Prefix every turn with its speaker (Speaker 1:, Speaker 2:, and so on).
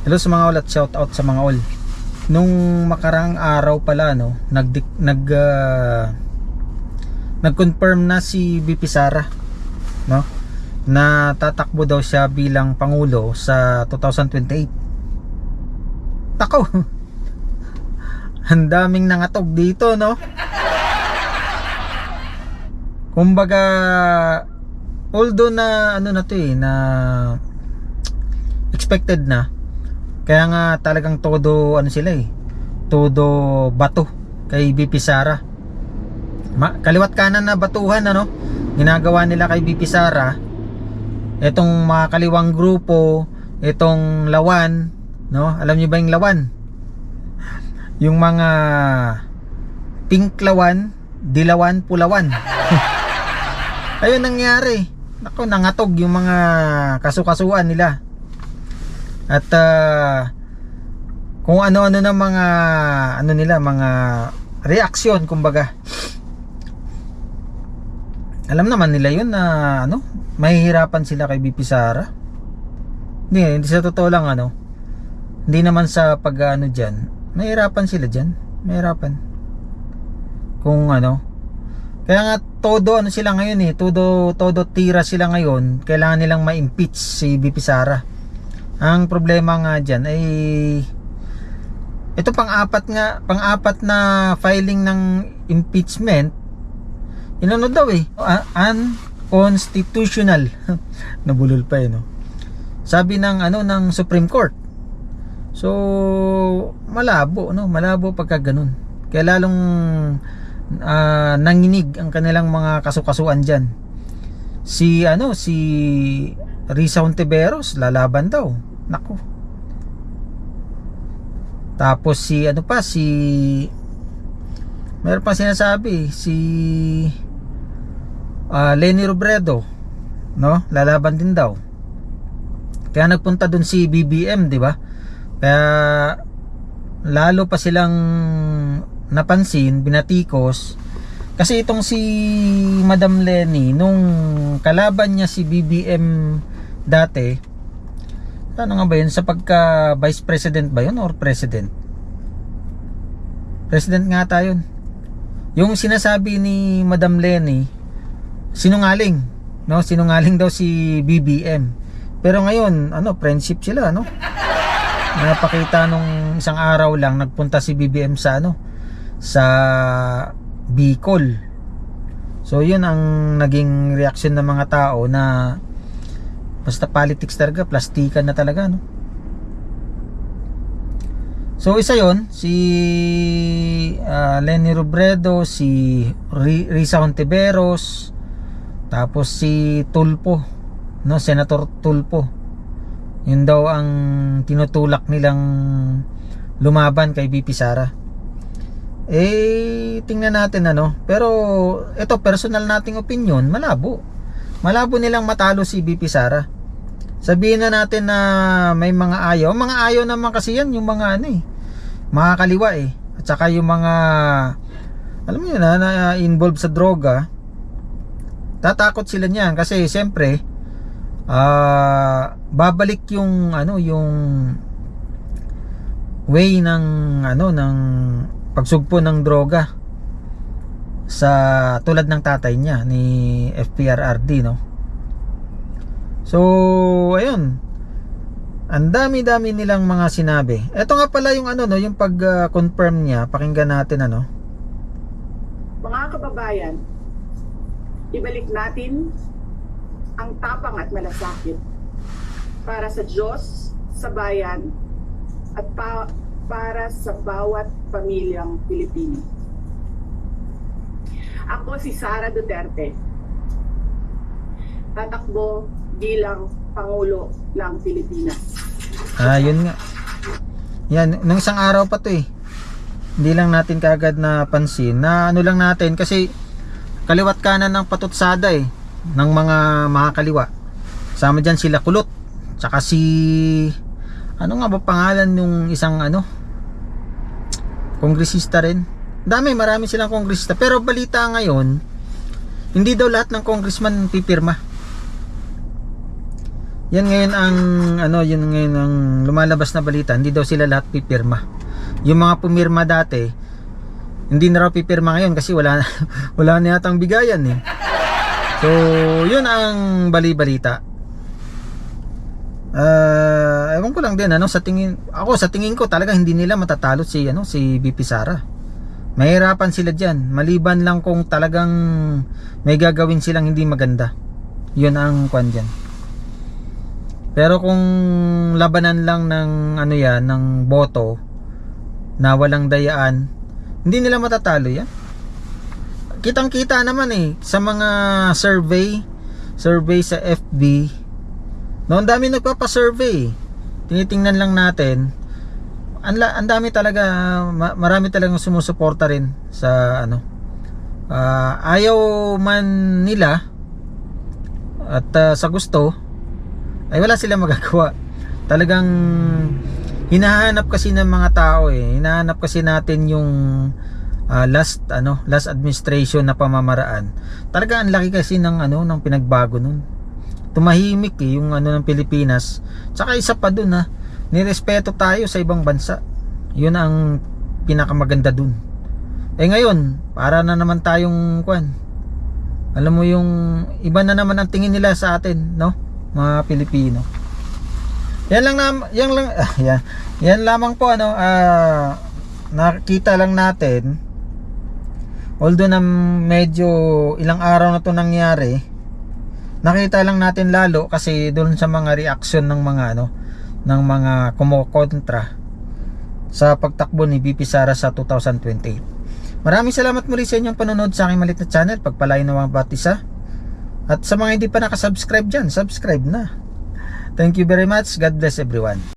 Speaker 1: Hello sa mga all at shout out sa mga all. Nung makarang araw pala no, nag-confirm na si VP Sara no na tatakbo daw siya bilang pangulo sa 2028. Tako. Ang daming nangatog dito no. Kumbaga although na ano na to na expected na. Kaya nga talagang todo ano sila todo bato kay VP Sara. Kaliwat kanan na batuhan ano ginagawa nila kay VP Sara. Etong mga kaliwang grupo, etong lawan, no? Alam niyo ba yung lawan? Yung mga pink lawan, dilawan, pulawan. Ayun nangyari. Nako, nangatog yung mga kasukasuan nila. At kung ano-ano na mga ano nila, mga reaksyon kumbaga. Alam naman nila yun na ano, mahihirapan sila kay VP Sara. Hindi sa totoo lang ano. Hindi naman sa pag-ano diyan. Mahihirapan sila diyan. Mahihirapan. Kung ano. Kaya nga todo ano sila ngayon todo tira sila ngayon. Kailangan nilang ma-impeach si VP Sara. Ang problema nga diyan ay ito pang-apat na filing ng impeachment. Inano daw unconstitutional. Nabulol pa no. Sabi ng ano ng Supreme Court. So malabo no, malabo pagka ganun. Kaya lalong nanginig ang kanilang mga kasukasuan diyan. Si Risa Hontiveros lalaban daw. Nako. Tapos meron pa sinasabi si Leni Robredo no, lalaban din daw. Kaya nagpunta dun si BBM, di ba? Kaya lalo pa silang napansin, binatikos kasi itong si Madam Leni nung kalaban niya si BBM dati, ano nga ba yun, sa pagka Vice President ba yun or President? President nga tayo yun. Yung sinasabi ni Madam Leni sinungaling, no? Sinungaling daw si BBM. Pero ngayon, ano, friendship sila, no? Napakita nung isang araw lang nagpunta si BBM sa sa Bicol. So yun ang naging reaksyon ng mga tao na basta politics talaga, plastikan na talaga, no? So isa yon si Leni Robredo, si Risa Hontiveros, tapos si Tulfo, no, Senator Tulfo. Yun daw ang tinutulak nilang lumaban kay VP Sara. Tingnan natin ano. Pero ito personal nating opinion, malabo. Malabo nilang matalo si VP Sara. Sabihin na natin na may mga ayaw. Mga ayaw naman kasi yan yung mga mga kaliwa At saka yung mga alam mo yun na involved sa droga. Tatakot sila niyan kasi siyempre babalik yung yung way ng ng pagsugpo ng droga sa tulad ng tatay niya ni FPRRD, no? So ayun, ang dami-dami nilang mga sinabi. Ito nga pala yung yung pag-confirm niya. Pakinggan natin
Speaker 2: Mga kababayan, ibalik natin ang tapang at malasakit para sa Diyos, sa bayan, at para sa bawat pamilyang Pilipino. Ako si Sara Duterte, tatakbo bilang Pangulo ng Pilipinas.
Speaker 1: Yun nga. Yan, nung isang araw pa to Hindi lang natin kaagad na pansin na lang natin kasi kaliwat kanan ng patutsada ng mga kaliwa. Sama dyan sila Kulot, tsaka si ano nga ba pangalan yung isang kongresista rin. Marami silang kongresista. Pero balita ngayon, hindi daw lahat ng congressman pipirma. Yan ngayon ang yun ngayon ang lumalabas na balita, hindi daw sila lahat pipirma. Yung mga pumirma dati, hindi na raw pipirma ngayon kasi wala na yatang bigayan eh. So, yun ang bali-balita. Ewan ko lang din sa tingin ko talaga hindi nila matatalo si VP Sara. Mahirapan sila diyan, maliban lang kung talagang may gagawin silang hindi maganda. Yun ang kwan diyan. Pero kung labanan lang ng ng boto na walang dayaan, hindi nila matatalo yan. Kitang-kita naman sa mga survey sa FB. Ang dami nagpapa-survey. Tinitingnan lang natin. Ang dami talaga, marami talagang sumusuporta rin sa ayaw man nila at sa gusto ay wala silang magagawa. Talagang hinahanap kasi ng mga tao hinahanap kasi natin yung last administration na pamamaraan. Talaga ang laki kasi ng pinagbago nun. Tumahimik yung ng Pilipinas. Tsaka isa pa dun nirespeto tayo sa ibang bansa. Yun ang pinakamaganda dun. Ngayon, para na naman tayong alam mo yung iba na naman ang tingin nila sa atin, mga Pilipino. Yan lamang po nakita lang natin, although na medyo ilang araw na to nangyari, nakita lang natin lalo kasi doon sa mga reaksyon ng mga kumokontra sa pagtakbo ni VP Sara sa 2028. Maraming salamat muli sa inyong panonood sa aking maliit na channel. Pagpalain na mga bawat isa. At sa mga hindi pa nakasubscribe dyan, subscribe na. Thank you very much. God bless everyone.